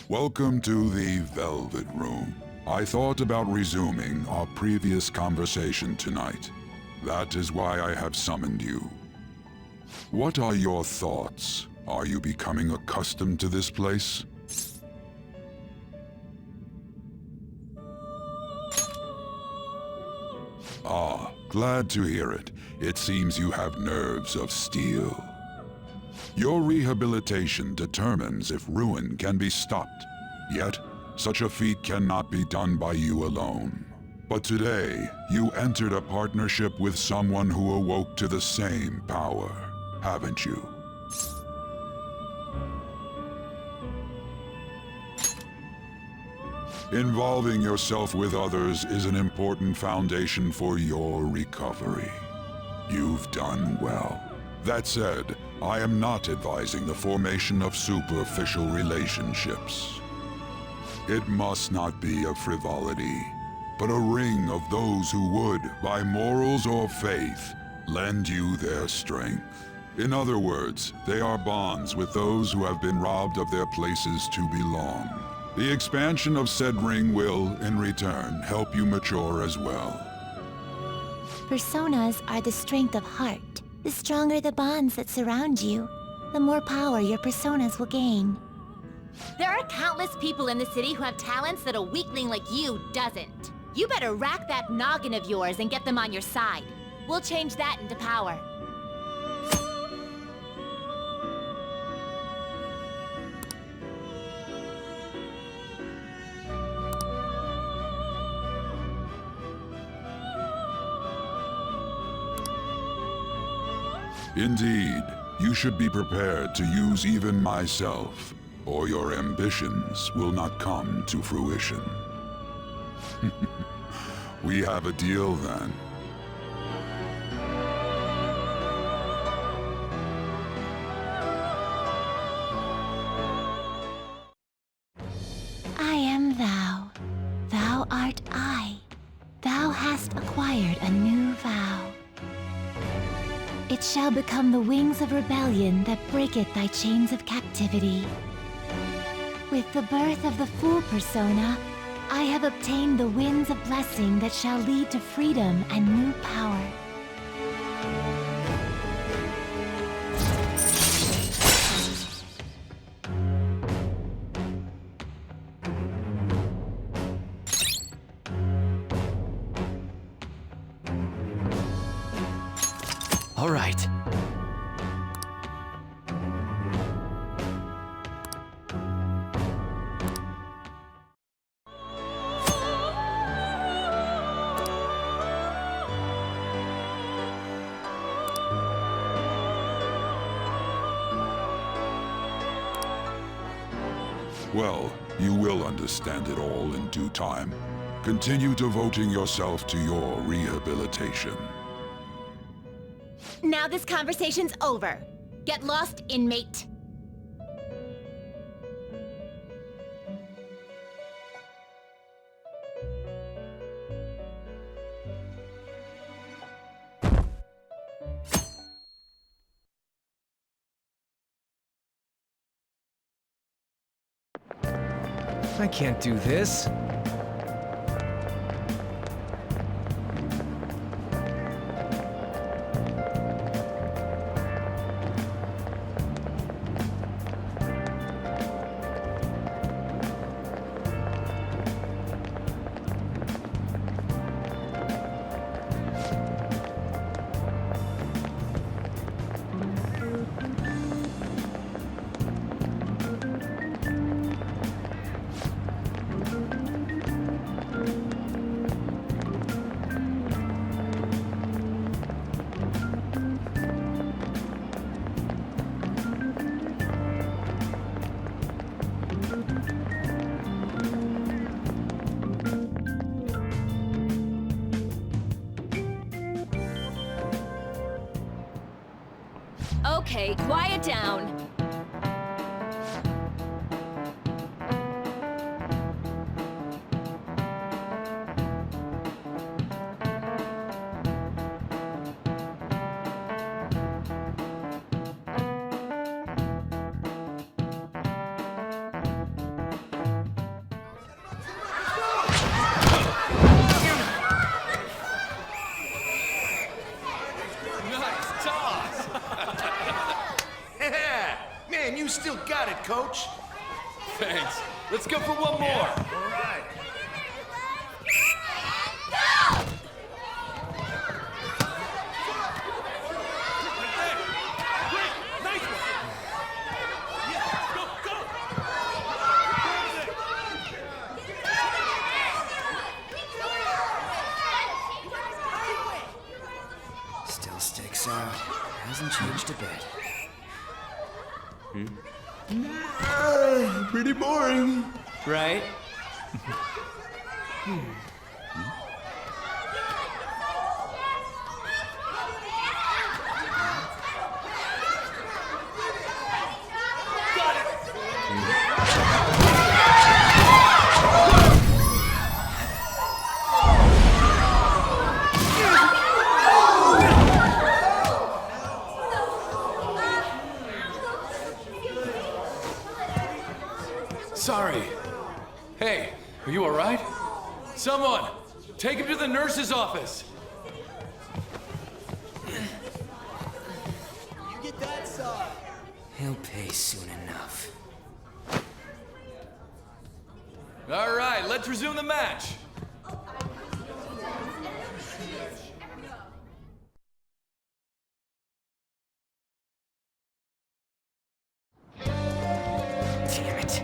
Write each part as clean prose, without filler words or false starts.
Welcome to the Velvet Room. I thought about resuming our previous conversation tonight. That is why I have summoned you. What are your thoughts? Are you becoming accustomed to this place? Ah, glad to hear it. It seems you have nerves of steel. Your rehabilitation determines if ruin can be stopped. Yet, such a feat cannot be done by you alone. But today, you entered a partnership with someone who awoke to the same power, haven't you? Involving yourself with others is an important foundation for your recovery. You've done well. That said, I am not advising the formation of superficial relationships. It must not be a frivolity, but a ring of those who would, by morals or faith, lend you their strength. In other words, they are bonds with those who have been robbed of their places to belong. The expansion of said ring will, in return, help you mature as well. Personas are the strength of heart. The stronger the bonds that surround you, the more power your personas will gain. There are countless people in the city who have talents that a weakling like you doesn't. You better rack that noggin of yours and get them on your side. We'll change that into power. Indeed, you should be prepared to use even myself, or your ambitions will not come to fruition. We have a deal then. I am thou. Thou art I. Thou hast acquired a new vow. It shall become the wings of rebellion that breaketh thy chains of captivity. With the birth of the Fool persona, I have obtained the winds of blessing that shall lead to freedom and new power. All right. Well, you will understand it all in due time. Continue devoting yourself to your rehabilitation. Now this conversation's over. Get lost, inmate. I can't do this. Okay, quiet down. Nice toss! Yeah! Man, you still got it, coach. Thanks. Let's go for one more. All right. Still sticks out. Hasn't changed a bit. Pretty boring. Right? Sorry. Hey, are you all right? Someone, take him to the nurse's office. He'll pay soon enough. All right, let's resume the match. Damn it.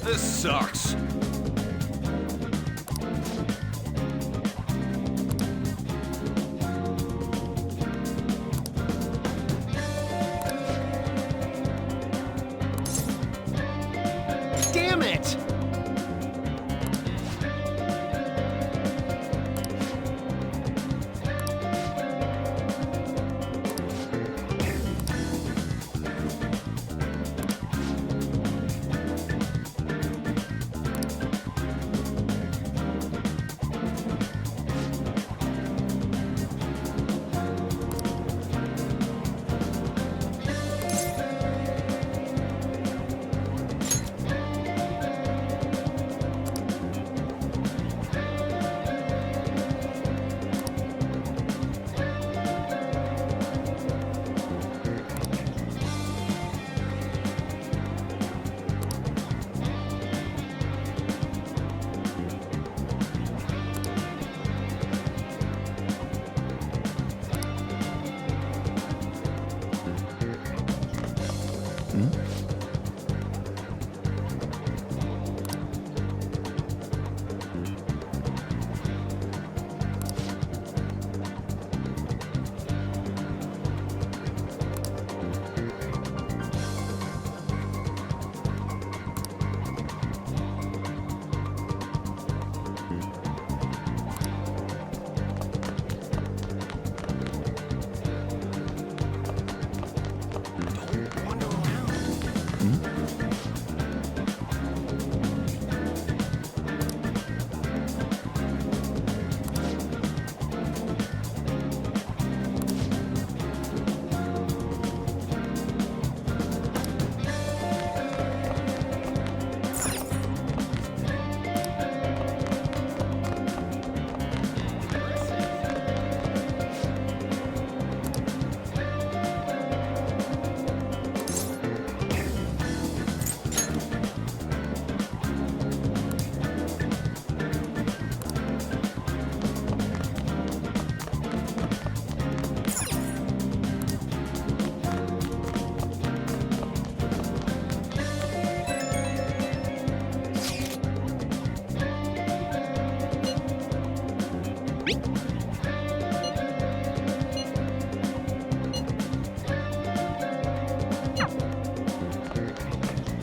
This sucks. Damn it!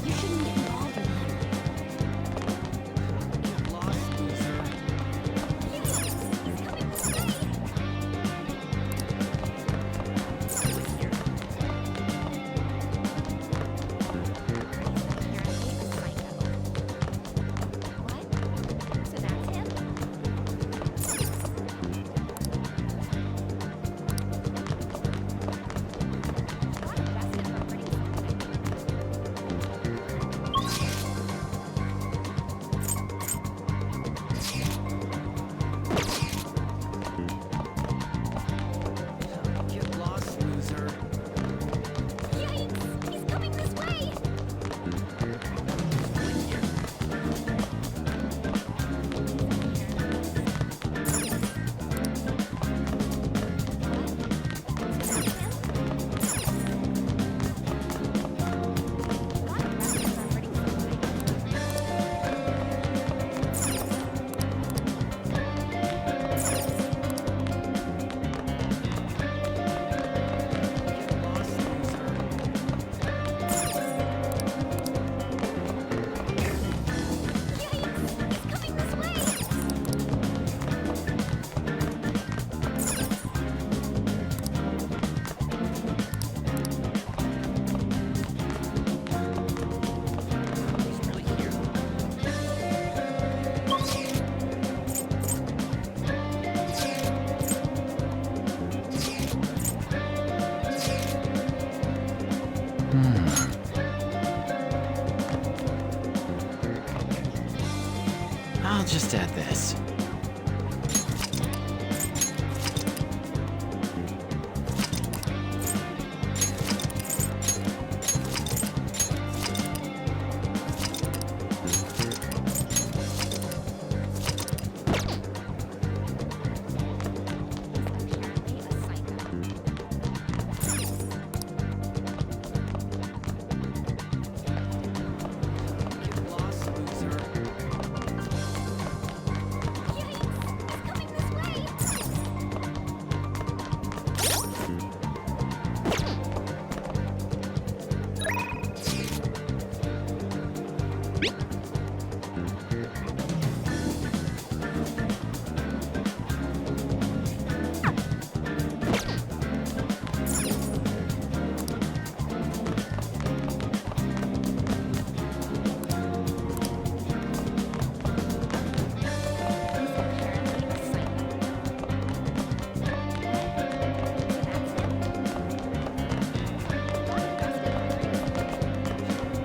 You shouldn't get involved with him. Get lost, loser. What? So that's him? Get lost, loser. Yikes! He's coming this way! Get lost, loser. Yikes! He's coming this way! He's really here. I'll just add this.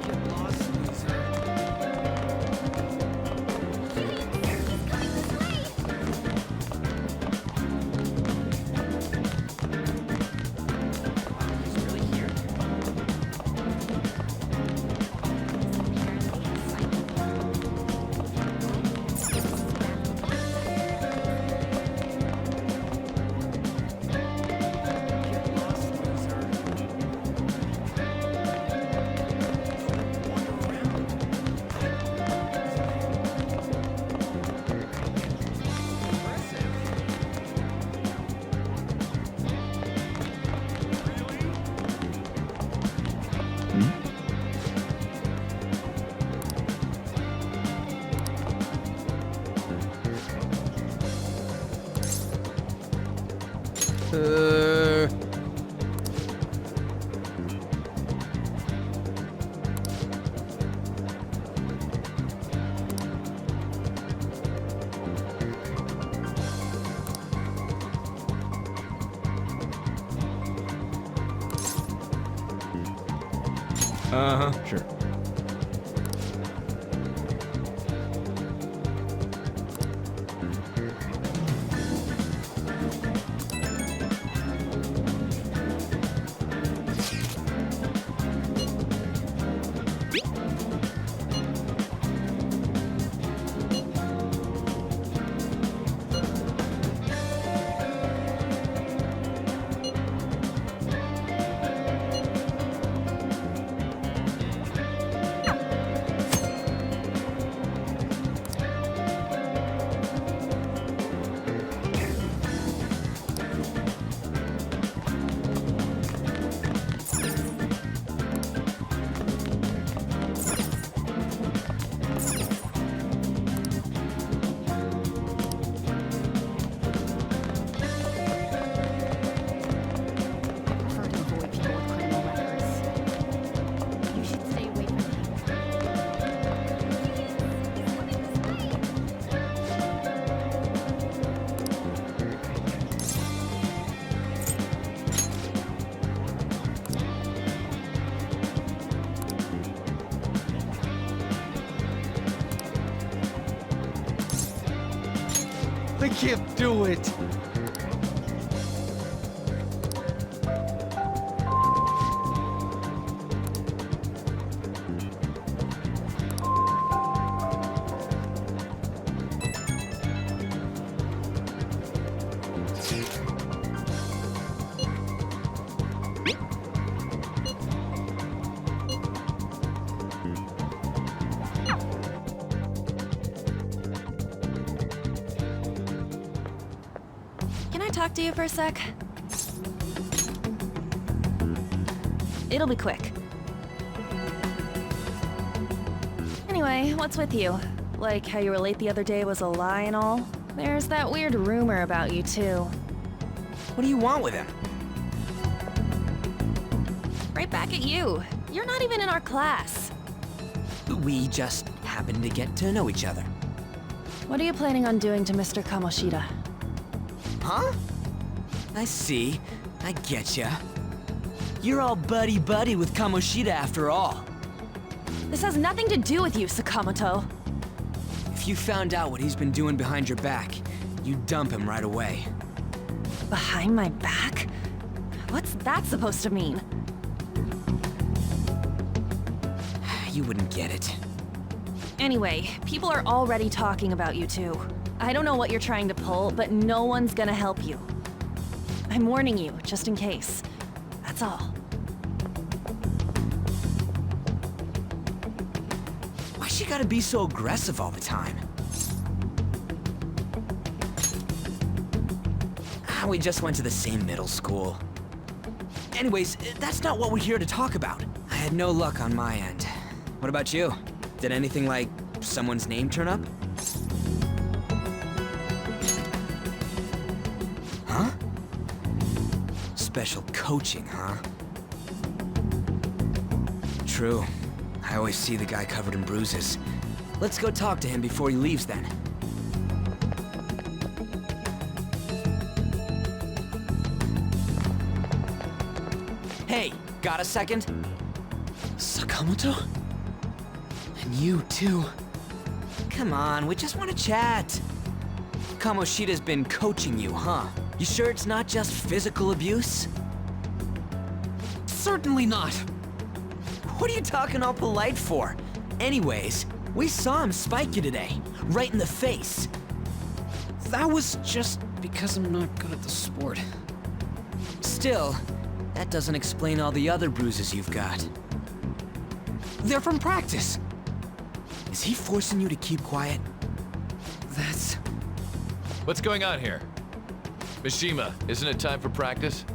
Get lost, loser. Get lost, loser. He's really here. Get lost, loser. Wander around. Impressive. Uh-huh, sure. can't do it. Can I talk to you for a sec? It'll be quick. Anyway, what's with you? Like how you were late the other day was a lie and all? There's that weird rumor about you too. What do you want with him? Right back at you. You're not even in our class. We just happened to get to know each other. What are you planning on doing to Mr. Kamoshida? Huh? I see. I getcha. You're all buddy-buddy with Kamoshida after all. This has nothing to do with you, Sakamoto. If you found out what he's been doing behind your back, you'd dump him right away. Behind my back? What's that supposed to mean? You wouldn't get it. Anyway, people are already talking about you two. I don't know what you're trying to pull, but no one's gonna help you. I'm warning you, just in case. That's all. Why she gotta be so aggressive all the time? We just went to the same middle school. Anyways, that's not what we're here to talk about. I had no luck on my end. What about you? Did anything like someone's name turn up? Huh? Special coaching, huh? True. I always see the guy covered in bruises. Let's go talk to him before he leaves then. Hey, got a second? Sakamoto? And you too. Come on, we just want to chat. Kamoshida's been coaching you, huh? You sure it's not just physical abuse? Certainly not. What are you talking all polite for? Anyways, we saw him spike you today, right in the face. That was just because I'm not good at the sport. Still, that doesn't explain all the other bruises you've got. They're from practice. Is he forcing you to keep quiet? That's... What's going on here? Mishima, isn't it time for practice?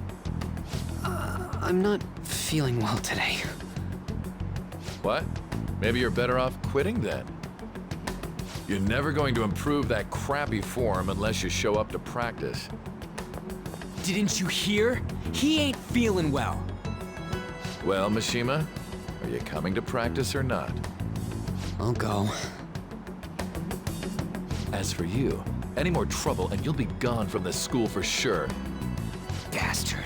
I'm not feeling well today. What? Maybe you're better off quitting then. You're never going to improve that crappy form unless you show up to practice. Didn't you hear? He ain't feeling well. Well, Mishima, are you coming to practice or not? I'll go. As for you, any more trouble and you'll be gone from this school for sure. Bastard.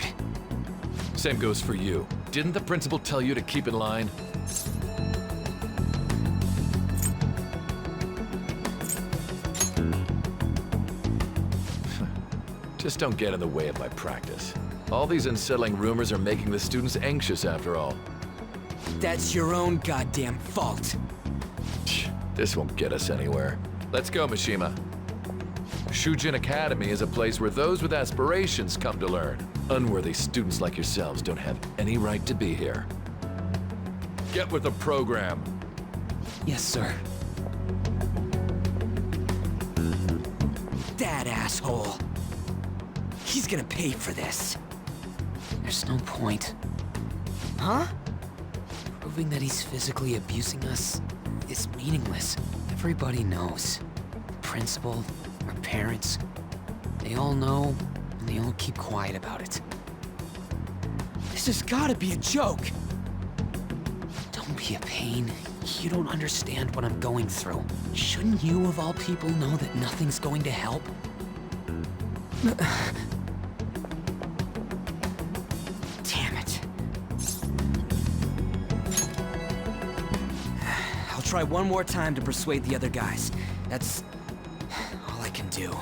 Same goes for you. Didn't the principal tell you to keep in line? Just don't get in the way of my practice. All these unsettling rumors are making the students anxious after all. That's your own goddamn fault. This won't get us anywhere. Let's go, Mishima. Shujin Academy is a place where those with aspirations come to learn. Unworthy students like yourselves don't have any right to be here. Get with the program. Yes, sir. That asshole. He's gonna pay for this. There's no point. Huh? Proving that he's physically abusing us is meaningless. Everybody knows. The principal, our parents, they all know, and they all keep quiet about it. This has gotta be a joke. Don't be a pain. You don't understand what I'm going through. Shouldn't you, of all people, know that nothing's going to help? Damn it. I'll try one more time to persuade the other guys. That's all I can do.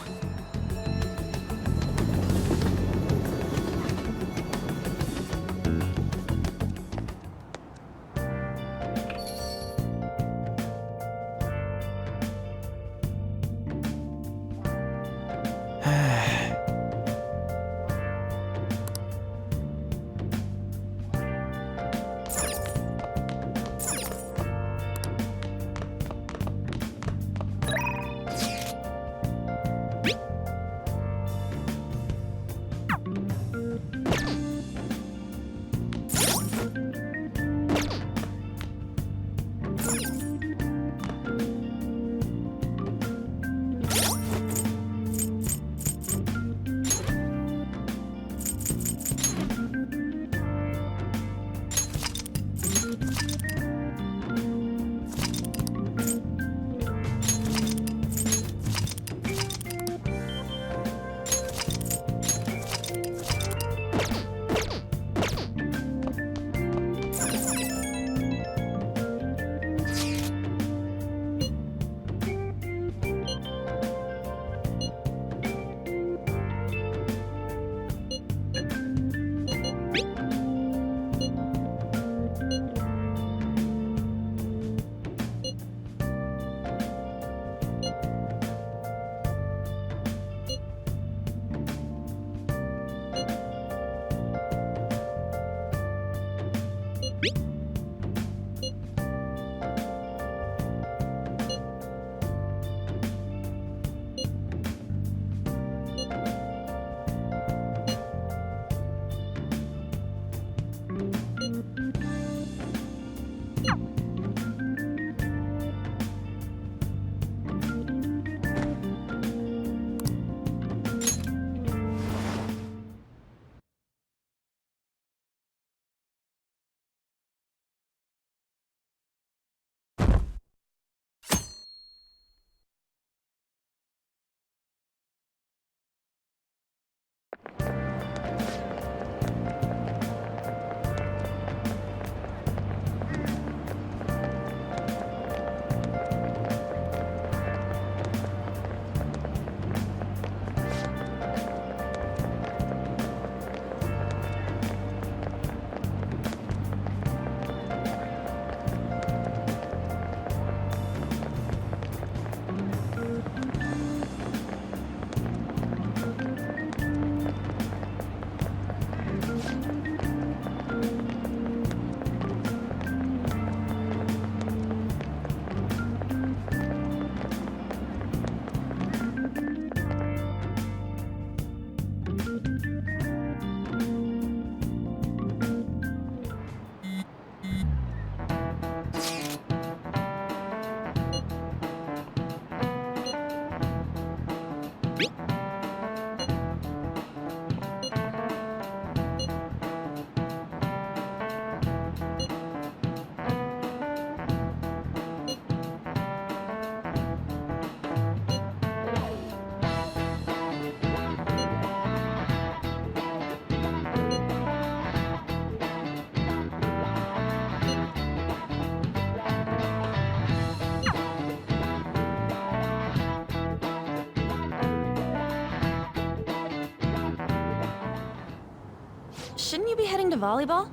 Shouldn't you be heading to volleyball?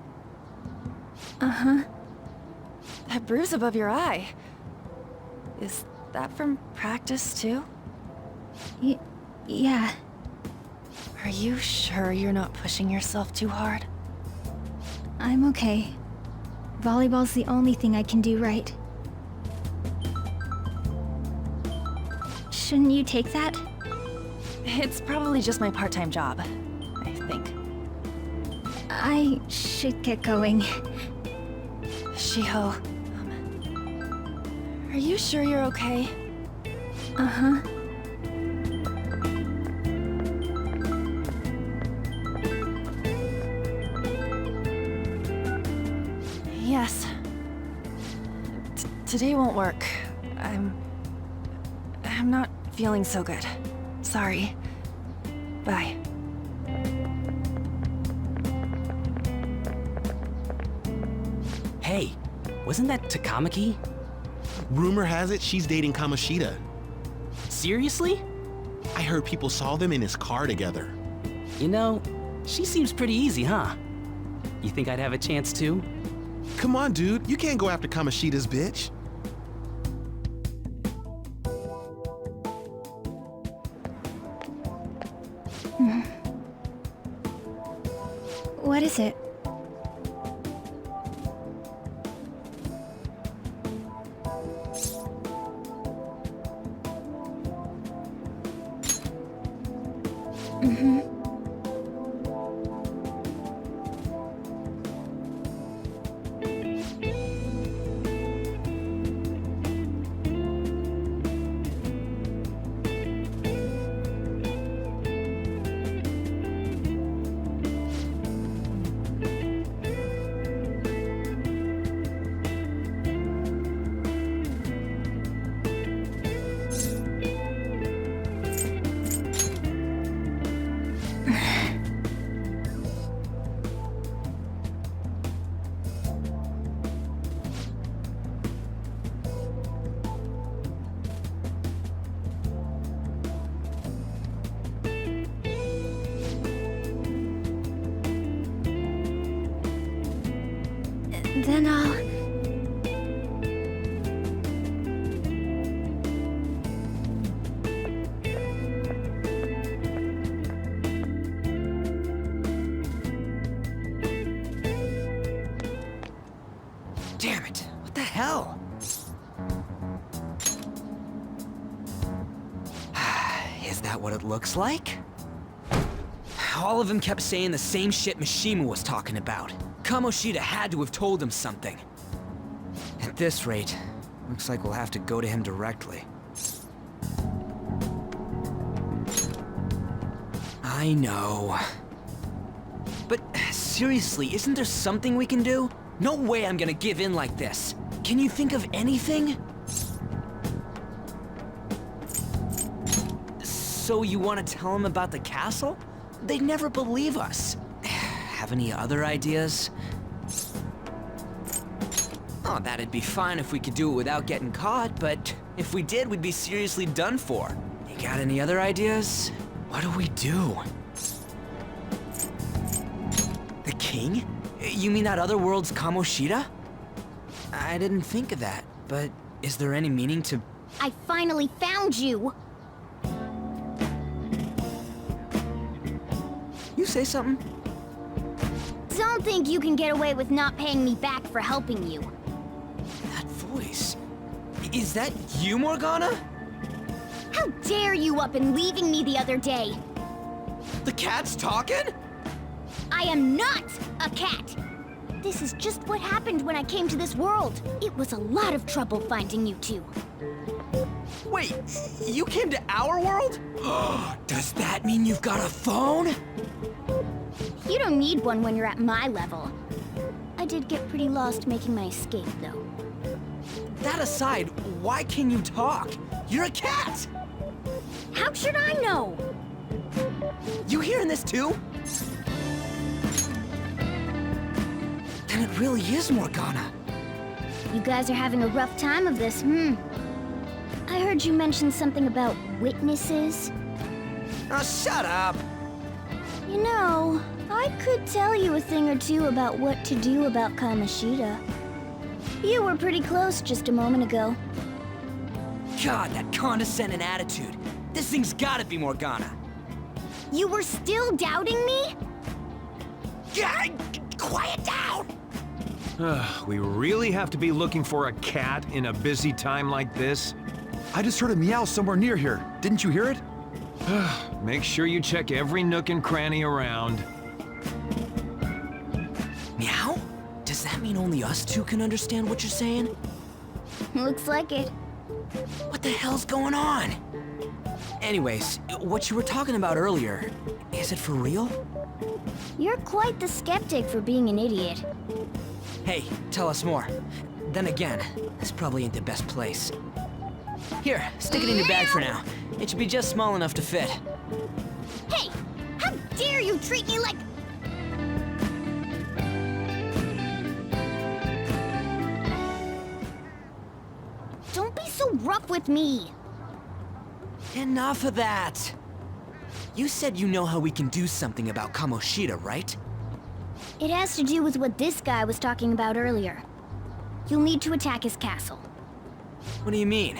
Uh-huh. That bruise above your eye. Is that from practice, too? Yeah. Are you sure you're not pushing yourself too hard? I'm okay. Volleyball's the only thing I can do right. Shouldn't you take that? It's probably just my part-time job, I think. I should get going. Shiho, are you sure you're okay? Uh-huh. Yes. Today won't work. I'm not feeling so good. Sorry. Bye. Hey, wasn't that Takamaki? Rumor has it she's dating Kamoshida. Seriously? I heard people saw them in his car together. You know, she seems pretty easy, huh? You think I'd have a chance too? Come on, dude. You can't go after Kamoshida's bitch. What is it? Then I'll... hell? Is that what it looks like? All of them kept saying the same shit Mishima was talking about. Kamoshida had to have told him something. At this rate, looks like we'll have to go to him directly. I know. But seriously, isn't there something we can do? No way I'm gonna give in like this. Can you think of anything? So you want to tell them about the castle? They'd never believe us. Have any other ideas? Oh, that'd be fine if we could do it without getting caught, but if we did, we'd be seriously done for. You got any other ideas? What do we do? The king? You mean that other world's Kamoshida? I didn't think of that, but is there any meaning to... I finally found you! You say something? Don't think you can get away with not paying me back for helping you. That voice... Is that you, Morgana? How dare you up and leaving me the other day? The cat's talking? I am not a cat! This is just what happened when I came to this world. It was a lot of trouble finding you two. Wait, you came to our world? Does that mean you've got a phone? You don't need one when you're at my level. I did get pretty lost making my escape, though. That aside, why can you talk? You're a cat! How should I know? You hearing this too? Then it really is Morgana. You guys are having a rough time of this, I heard you mention something about witnesses. Oh, shut up! You know, I could tell you a thing or two about what to do about Kamoshida. You were pretty close just a moment ago. God, that condescending attitude. This thing's gotta be Morgana. You were still doubting me? Yeah, quiet down! We really have to be looking for a cat in a busy time like this? I just heard a meow somewhere near here. Didn't you hear it? Make sure you check every nook and cranny around. Meow? Does that mean only us two can understand what you're saying? Looks like it. What the hell's going on? Anyways, what you were talking about earlier, is it for real? You're quite the skeptic for being an idiot. Hey, tell us more. Then again, this probably ain't the best place. Here, stick it in your bag for now. It should be just small enough to fit. Hey! How dare you treat me like... Don't be so rough with me! Enough of that! You said you know how we can do something about Kamoshida, right? It has to do with what this guy was talking about earlier. You'll need to attack his castle. What do you mean?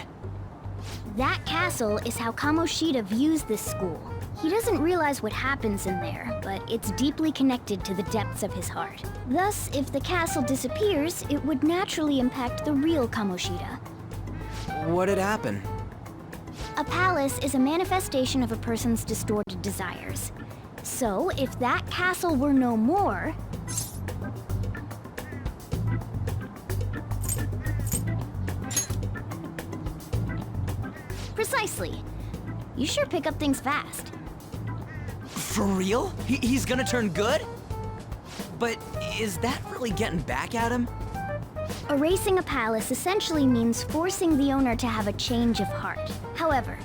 That castle is how Kamoshida views this school. He doesn't realize what happens in there, but it's deeply connected to the depths of his heart. Thus, if the castle disappears, it would naturally impact the real Kamoshida. What'd happen? A palace is a manifestation of a person's distorted desires. So, if that castle were no more... Precisely. You sure pick up things fast. For real? He's gonna turn good? But is that really getting back at him? Erasing a palace essentially means forcing the owner to have a change of heart. However,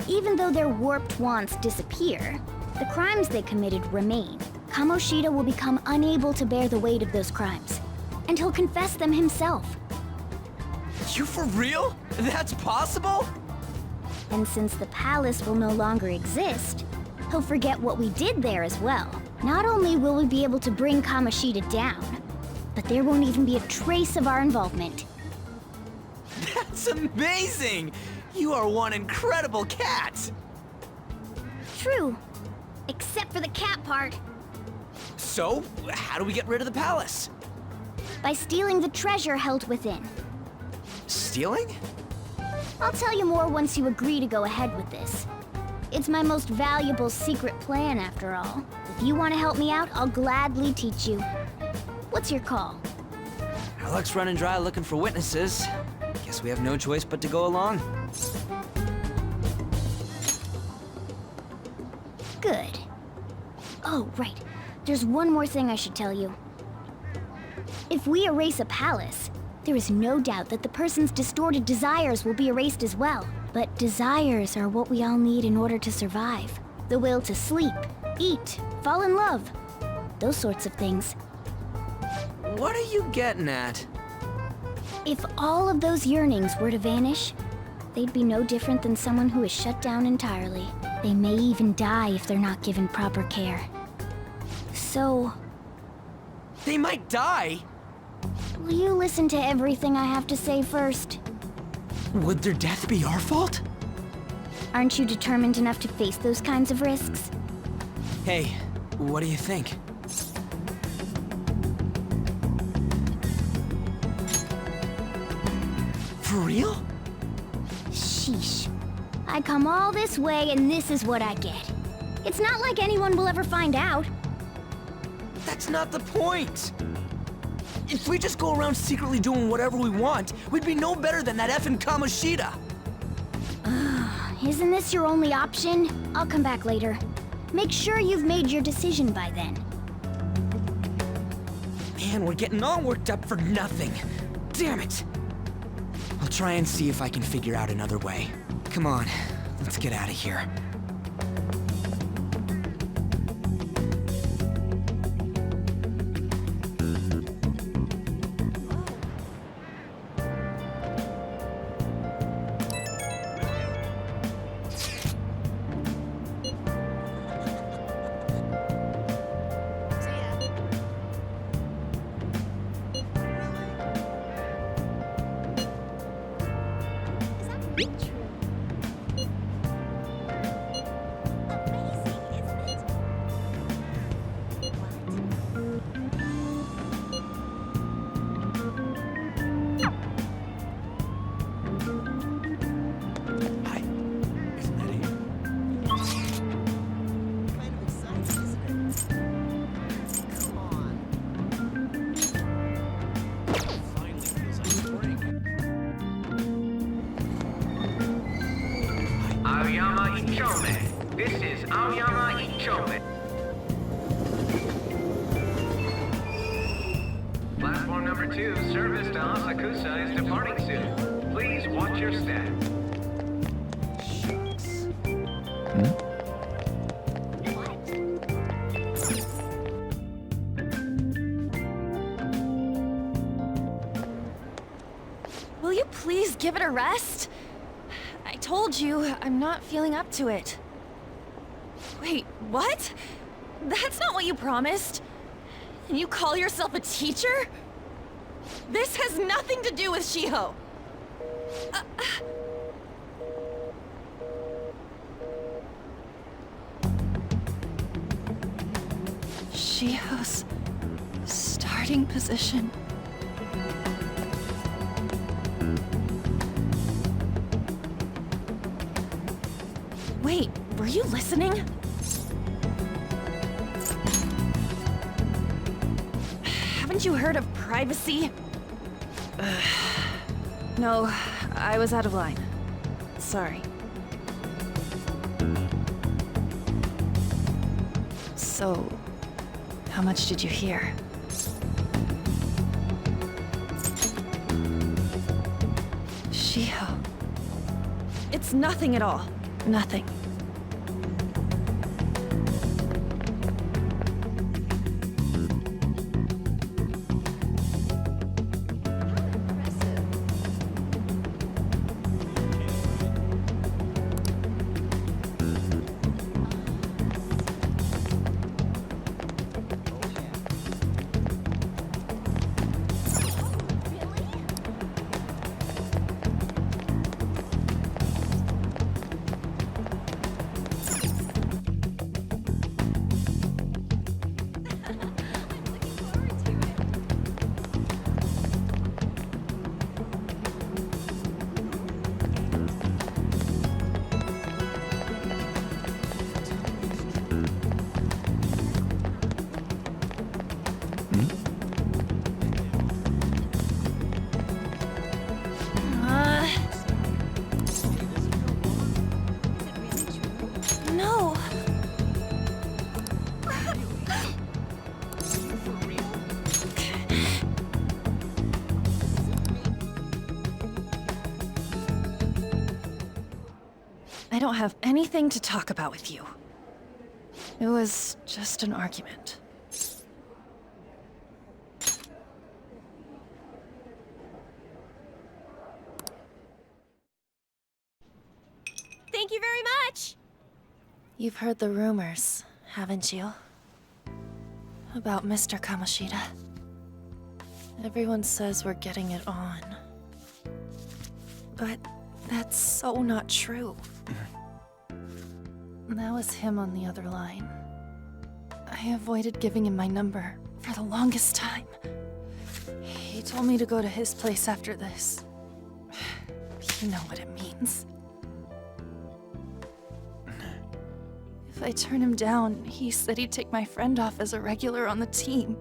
even though their warped wants disappear, the crimes they committed remain. Kamoshida will become unable to bear the weight of those crimes, and he'll confess them himself. You for real? That's possible? And since the palace will no longer exist, he'll forget what we did there as well. Not only will we be able to bring Kamoshida down, but there won't even be a trace of our involvement. That's amazing! You are one incredible cat! True. Except for the cat part. So, how do we get rid of the palace? By stealing the treasure held within. Stealing? I'll tell you more once you agree to go ahead with this. It's my most valuable secret plan, after all. If you want to help me out, I'll gladly teach you. What's your call? Our luck's running dry looking for witnesses. Guess we have no choice but to go along. Good. Oh, right. There's one more thing I should tell you. If we erase a palace, there is no doubt that the person's distorted desires will be erased as well. But desires are what we all need in order to survive. The will to sleep, eat, fall in love. Those sorts of things. What are you getting at? If all of those yearnings were to vanish, they'd be no different than someone who is shut down entirely. They may even die if they're not given proper care. So, They might die? will you listen to everything I have to say first? Would their death be our fault? Aren't you determined enough to face those kinds of risks? Hey, what do you think? For real? Sheesh. I come all this way and this is what I get. It's not like anyone will ever find out. That's not the point! If we just go around secretly doing whatever we want, we'd be no better than that effing Kamoshida! Isn't this your only option? I'll come back later. Make sure you've made your decision by then. Man, we're getting all worked up for nothing. Damn it! I'll try and see if I can figure out another way. Come on, let's get out of here. Aoyama Ichome. This is Aoyama Ichome. Platform number 2, service to Asakusa is departing soon. Please watch your step. Will you please give it a rest? I told you, I'm not feeling up to it. Wait, what? That's not what you promised. And you call yourself a teacher? This has nothing to do with Shiho. Shiho's starting position. Wait, were you listening? Haven't you heard of privacy? No, I was out of line. Sorry. So, how much did you hear? Shiho. It's nothing at all. Nothing. I don't have anything to talk about with you. It was just an argument. Thank you very much! You've heard the rumors, haven't you? About Mr. Kamoshida. Everyone says we're getting it on. But that's so not true. That was him on the other line. I avoided giving him my number for the longest time. He told me to go to his place after this. You know what it means. If I turn him down, he said he'd take my friend off as a regular on the team.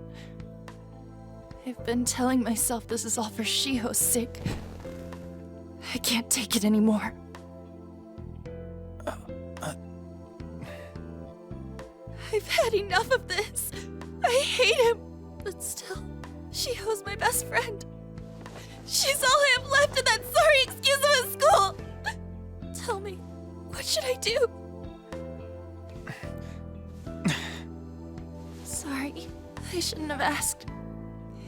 I've been telling myself this is all for Shiho's sake. I can't take it anymore. I've had enough of this. I hate him. But still, Shiho's my best friend. She's all I have left in that sorry excuse of a school. Tell me, what should I do? Sorry, I shouldn't have asked.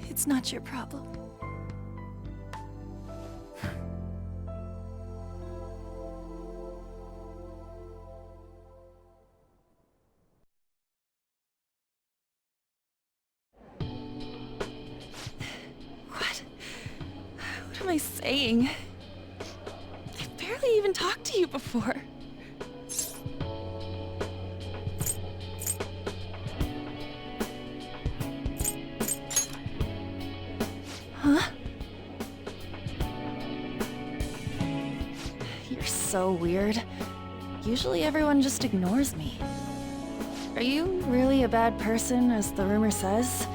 It's not your problem. What am I saying? I've barely even talked to you before. Huh? You're so weird. Usually everyone just ignores me. Are you really a bad person, as the rumor says?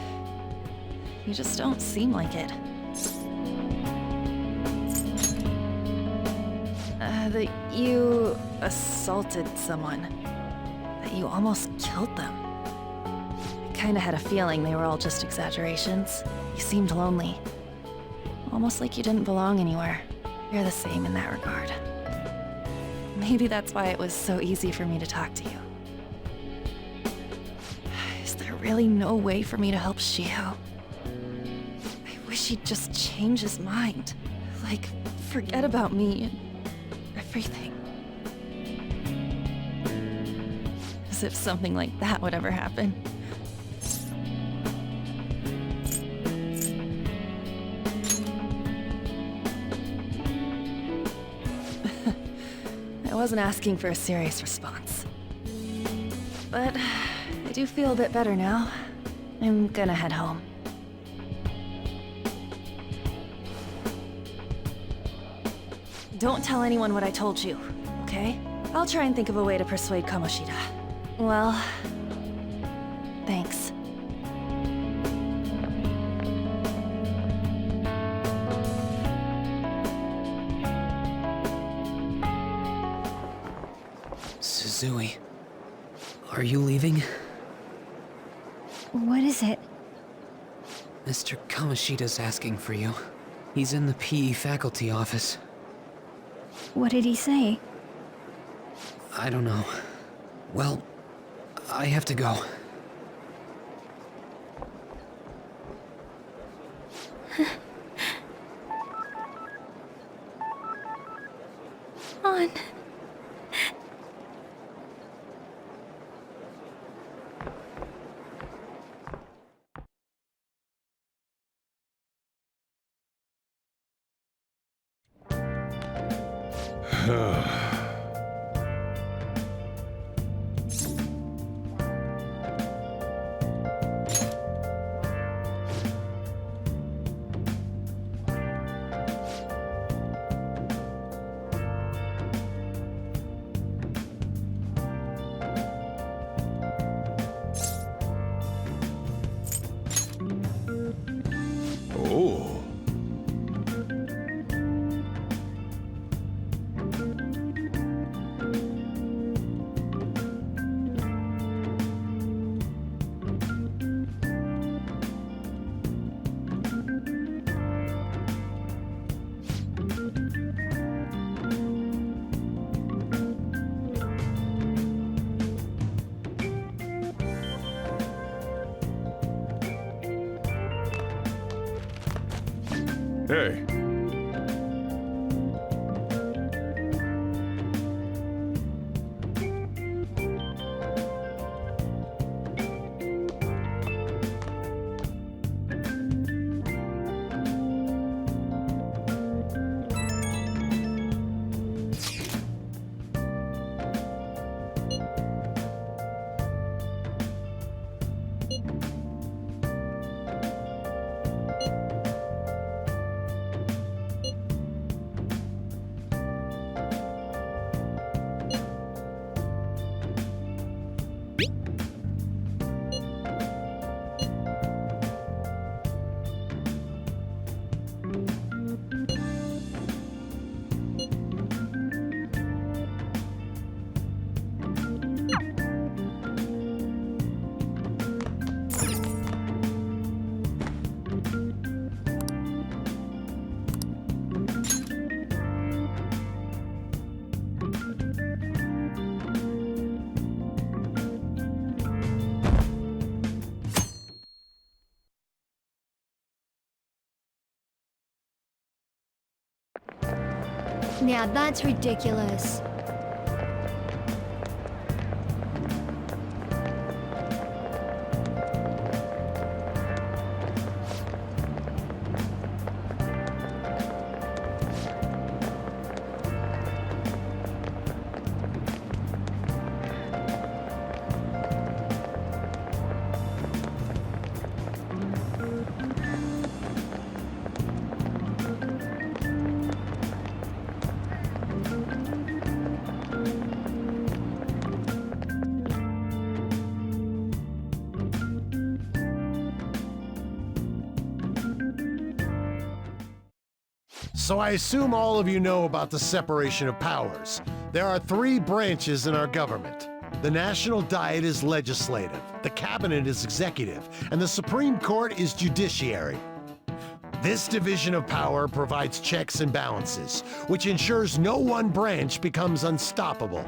You just don't seem like it. That you assaulted someone. That you almost killed them. I kinda had a feeling they were all just exaggerations. You seemed lonely. Almost like you didn't belong anywhere. You're the same in that regard. Maybe that's why it was so easy for me to talk to you. Is there really no way for me to help Shiho? I wish he'd just change his mind. Like, forget about me and everything. As if something like that would ever happen. I wasn't asking for a serious response. But I do feel a bit better now. I'm gonna head home. Don't tell anyone what I told you, okay? I'll try and think of a way to persuade Kamoshida. Well, thanks. Suzui, are you leaving? What is it? Mr. Kamoshida's asking for you. He's in the PE faculty office. What did he say? I don't know. Well, I have to go. On. Oh. Hey. Now that's ridiculous. So I assume all of you know about the separation of powers. There are 3 branches in our government. The National Diet is legislative, the Cabinet is executive, and the Supreme Court is judiciary. This division of power provides checks and balances, which ensures no one branch becomes unstoppable.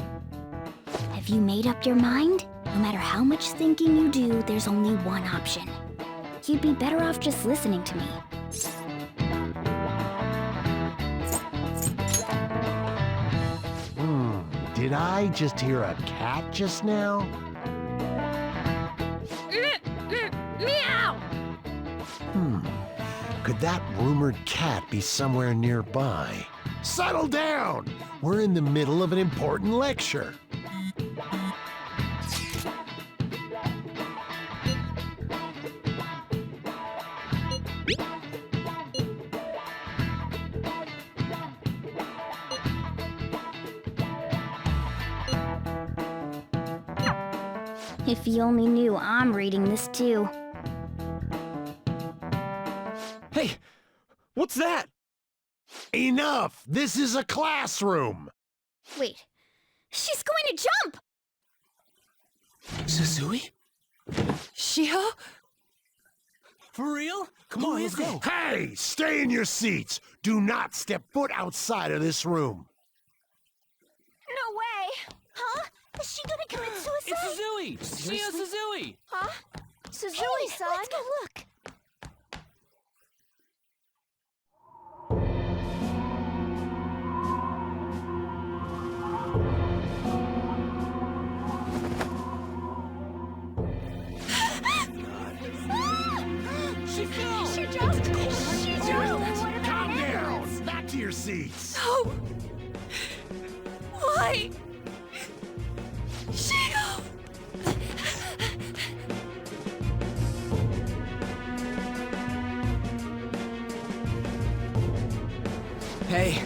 Have you made up your mind? No matter how much thinking you do, there's only one option. You'd be better off just listening to me. Did I just hear a cat just now? Meow! Could that rumored cat be somewhere nearby? Settle down! We're in the middle of an important lecture. If you only knew I'm reading this too. Hey, what's that? Enough! This is a classroom! Wait, she's going to jump! Suzui? Shiho? For real? Come on, let's go. Hey! Stay in your seats! Do not step foot outside of this room! No way! Huh? Is she gonna commit suicide? It's Suzui! Shio Suzui! Huh? Suzui-san? Let's go look. She fell! She jumped! Calm down! Back to your seats! No! Why? Shio! Hey.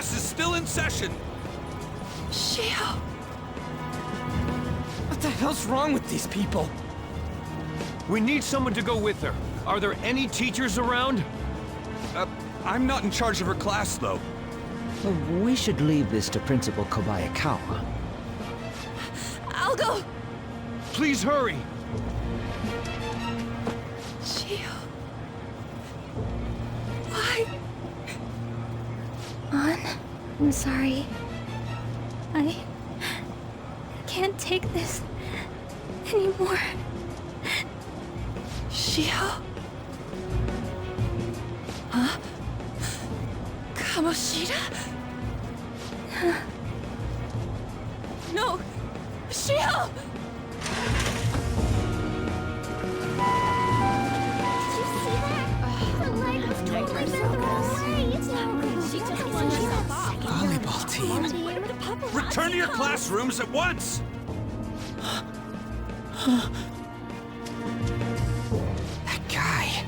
class is still in session. Shio! What the hell's wrong with these people? We need someone to go with her. Are there any teachers around? I'm not in charge of her class, though. We should leave this to Principal Kobayakawa. I'll go! Please hurry! Shio... Why? An, I'm sorry. I can't take this anymore. Shio? Huh? Kamoshida? No! Shio! Did you see that? The light was totally been thrown away. It's not good. She took it off. Volleyball team. Return to your classrooms at once! That guy.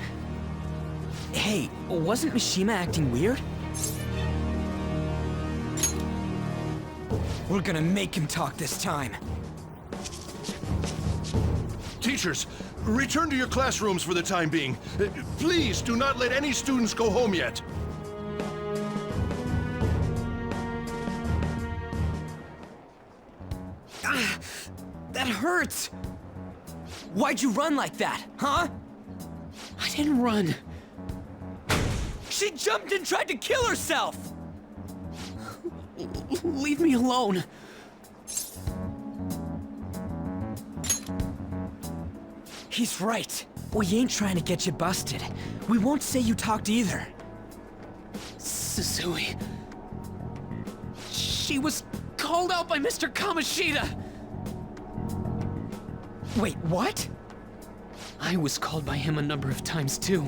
Hey, wasn't Mishima acting weird? We're gonna make him talk this time. Teachers, return to your classrooms for the time being. Please do not let any students go home yet. Ah, that hurts! Why'd you run like that, huh? I didn't run. She jumped and tried to kill herself! Leave me alone. He's right. We ain't trying to get you busted. We won't say you talked either. Suzui... She was called out by Mr. Kamoshida! Wait, what? I was called by him a number of times too.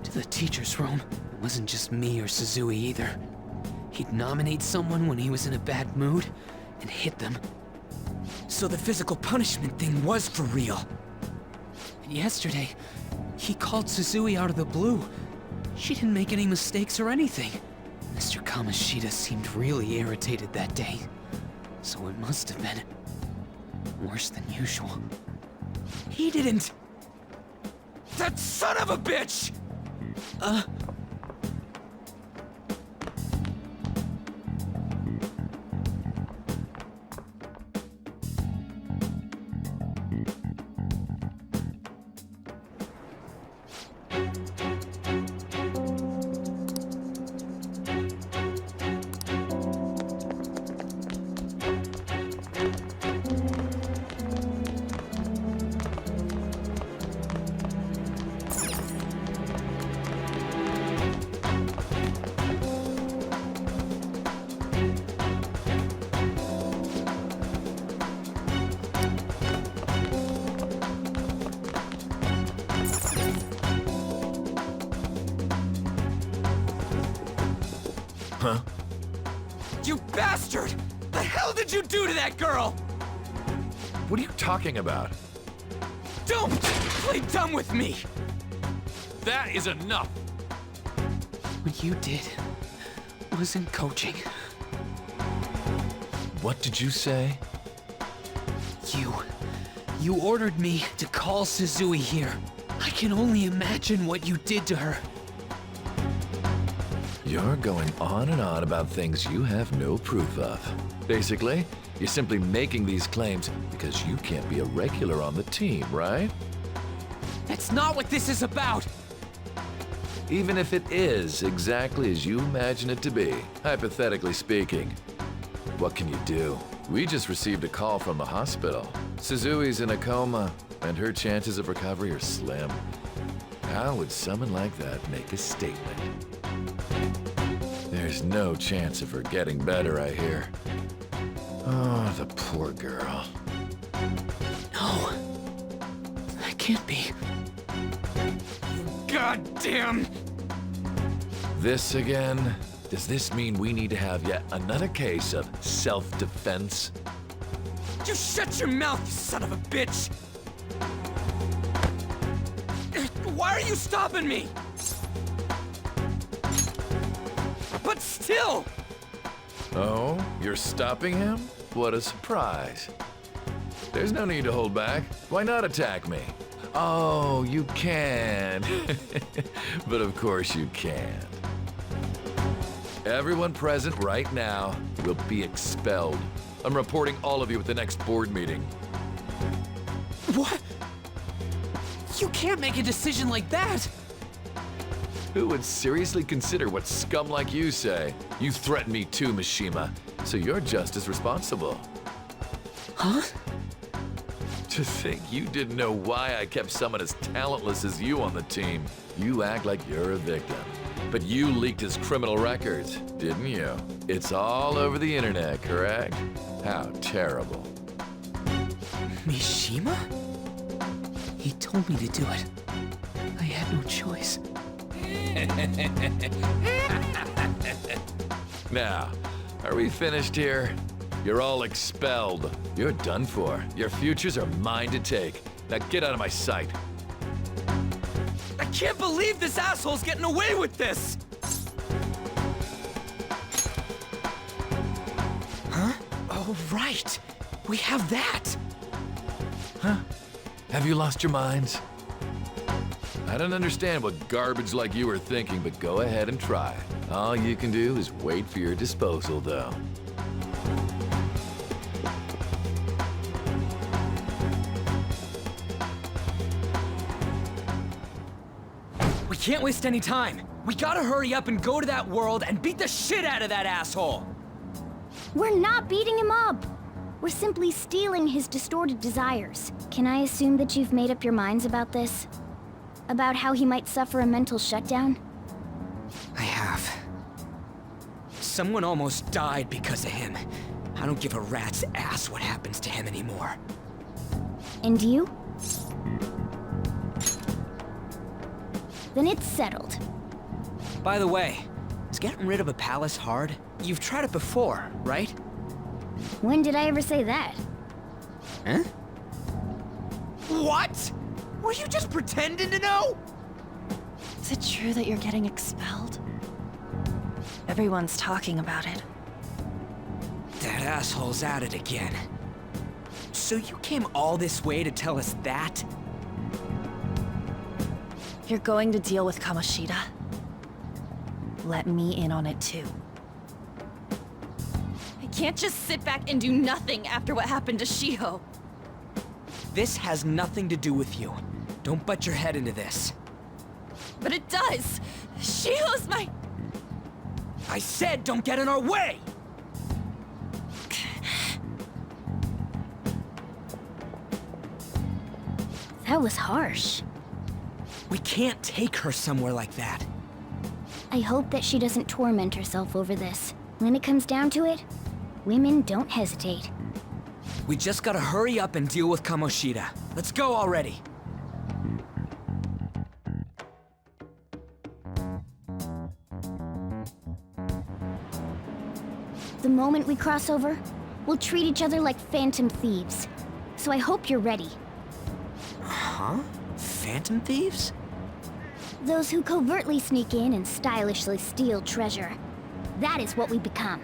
To the teacher's room. It wasn't just me or Suzui either. He'd nominate someone when he was in a bad mood, and hit them. So the physical punishment thing was for real. And yesterday, he called Suzui out of the blue. She didn't make any mistakes or anything. Mr. Kamoshida seemed really irritated that day. So it must have been worse than usual. He didn't... That son of a bitch! Huh? You bastard! The hell did you do to that girl? What are you talking about? Don't play dumb with me! That is enough! What you did wasn't coaching. What did you say? You ordered me to call Suzui here. I can only imagine what you did to her. You're going on and on about things you have no proof of. Basically, you're simply making these claims because you can't be a regular on the team, right? That's not what this is about! Even if it is exactly as you imagine it to be, hypothetically speaking, what can you do? We just received a call from the hospital. Suzui's in a coma, and her chances of recovery are slim. How would someone like that make a statement? There's no chance of her getting better, I hear. Oh, the poor girl. No. That can't be. God damn! This again? Does this mean we need to have yet another case of self-defense? You shut your mouth, you son of a bitch! Why are you stopping me? But still! Oh, you're stopping him? What a surprise. There's no need to hold back. Why not attack me? Oh, you can. But of course you can't. Everyone present right now will be expelled. I'm reporting all of you at the next board meeting. What? You can't make a decision like that! Who would seriously consider what scum like you say? You threatened me too, Mishima, so you're just as responsible. Huh? To think you didn't know why I kept someone as talentless as you on the team. You act like you're a victim. But you leaked his criminal records, didn't you? It's all over the internet, correct? How terrible. Mishima? He told me to do it. I had no choice. Now, are we finished here? You're all expelled. You're done for. Your futures are mine to take. Now get out of my sight. I can't believe this asshole's getting away with this! Huh? Oh, right. We have that. Huh? Have you lost your minds? I don't understand what garbage like you are thinking, but go ahead and try. All you can do is wait for your disposal, though. We can't waste any time. We gotta hurry up and go to that world and beat the shit out of that asshole! We're not beating him up. We're simply stealing his distorted desires. Can I assume that you've made up your minds about this? About how he might suffer a mental shutdown? I have. Someone almost died because of him. I don't give a rat's ass what happens to him anymore. And you? Then it's settled. By the way, is getting rid of a palace hard? You've tried it before, right? When did I ever say that? Huh? What? Were you just pretending to know? Is it true that you're getting expelled? Everyone's talking about it. That asshole's at it again. So you came all this way to tell us that? You're going to deal with Kamoshida? Let me in on it too. I can't just sit back and do nothing after what happened to Shiho. This has nothing to do with you. Don't butt your head into this. But it does! Shiho's my... I said don't get in our way! That was harsh. We can't take her somewhere like that. I hope that she doesn't torment herself over this. When it comes down to it, women don't hesitate. We just gotta hurry up and deal with Kamoshida. Let's go already. The moment we cross over, we'll treat each other like phantom thieves. So I hope you're ready. Huh? Phantom thieves? Those who covertly sneak in and stylishly steal treasure. That is what we become.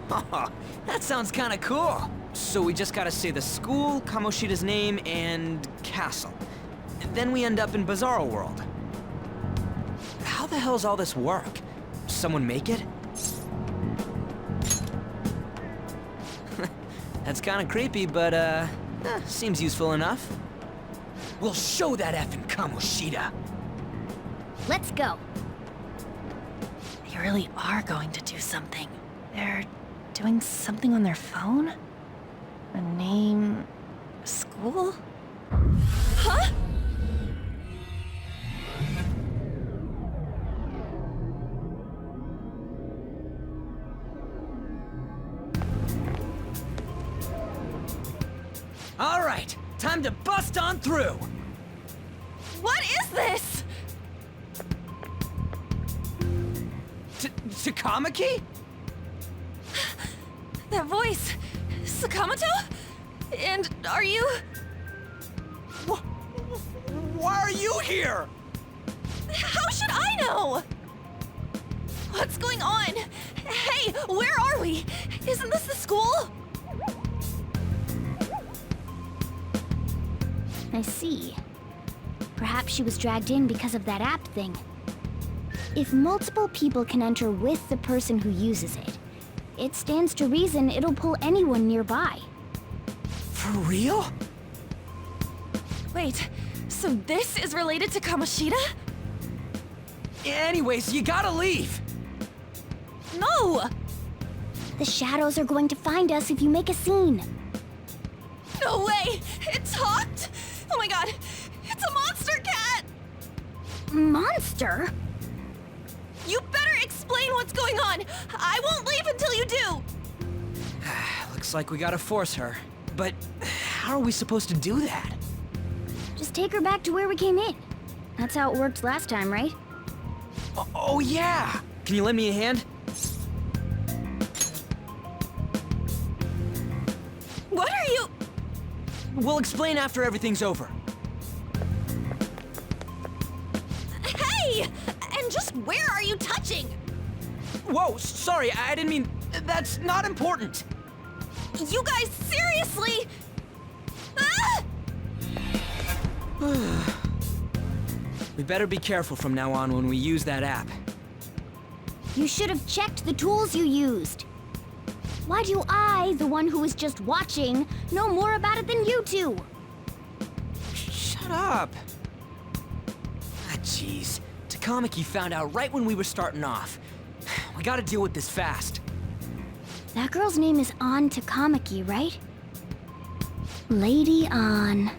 That sounds kinda cool. So we just gotta say the school, Kamoshida's name, and castle. Then we end up in Bizarro World. How the hell's all this work? Someone make it? That's kinda creepy, but seems useful enough. We'll show that effing Kamoshida. Let's go. They really are going to do something. They're doing something on their phone? A name... a school? Huh? All right, time to bust on through. What is this? Takamaki? That voice... Sakamoto? And are you... Why are you here? How should I know? What's going on? Hey, where are we? Isn't this the school? I see. Perhaps she was dragged in because of that app thing. If multiple people can enter with the person who uses it, it stands to reason it'll pull anyone nearby. For real? Wait, so this is related to Kamoshida? Anyways, you gotta leave! No! The shadows are going to find us if you make a scene. No way! It talked? Oh my god! It's a monster cat! Monster? You better explain what's going on! I won't leave until you do! Looks like we gotta force her. But how are we supposed to do that? Just take her back to where we came in. That's how it worked last time, right? Oh yeah! Can you lend me a hand? What are you... We'll explain after everything's over. Hey! And just where are you touching? Whoa, sorry, I didn't mean... That's not important! You guys, seriously? Ah! We better be careful from now on when we use that app. You should have checked the tools you used. Why do I, the one who was just watching, know more about it than you two? Shut up! Ah, jeez. Takamaki found out right when we were starting off. We gotta deal with this fast. That girl's name is An Takamaki, right? Lady An.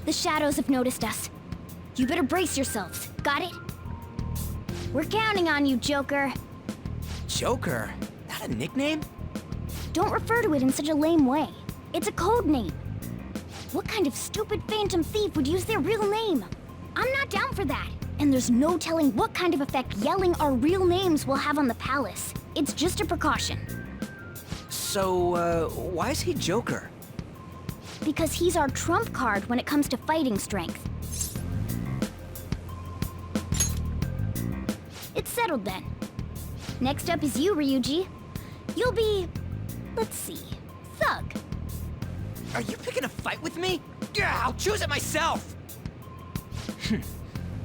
The shadows have noticed us. You better brace yourselves. Got it? We're counting on you, Joker. Joker? That a nickname? Don't refer to it in such a lame way. It's a code name. What kind of stupid phantom thief would use their real name? I'm not down for that. And there's no telling what kind of effect yelling our real names will have on the palace. It's just a precaution. So, why is he Joker? Because he's our trump card when it comes to fighting strength. It's settled then. Next up is you, Ryuji. You'll be... let's see... Thug. Are you picking a fight with me? Yeah, I'll choose it myself!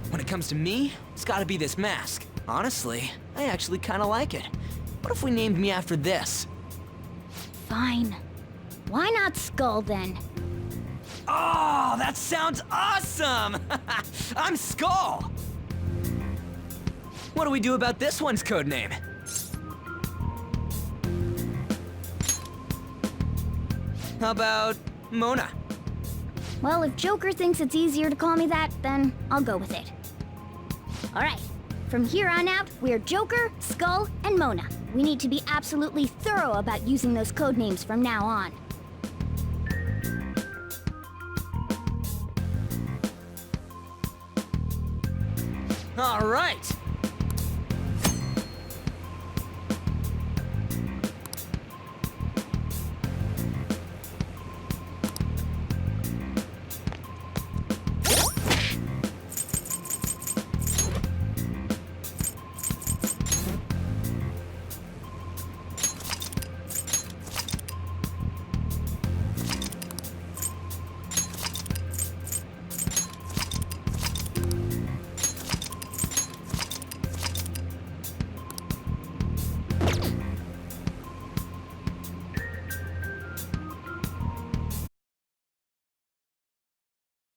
When it comes to me, it's gotta be this mask. Honestly, I actually kinda like it. What if we named me after this? Fine. Why not Skull then? Oh, that sounds awesome! I'm Skull! What do we do about this one's codename? How about Mona? Well, if Joker thinks it's easier to call me that, then I'll go with it. Alright, from here on out, we're Joker, Skull, and Mona. We need to be absolutely thorough about using those codenames from now on. All right,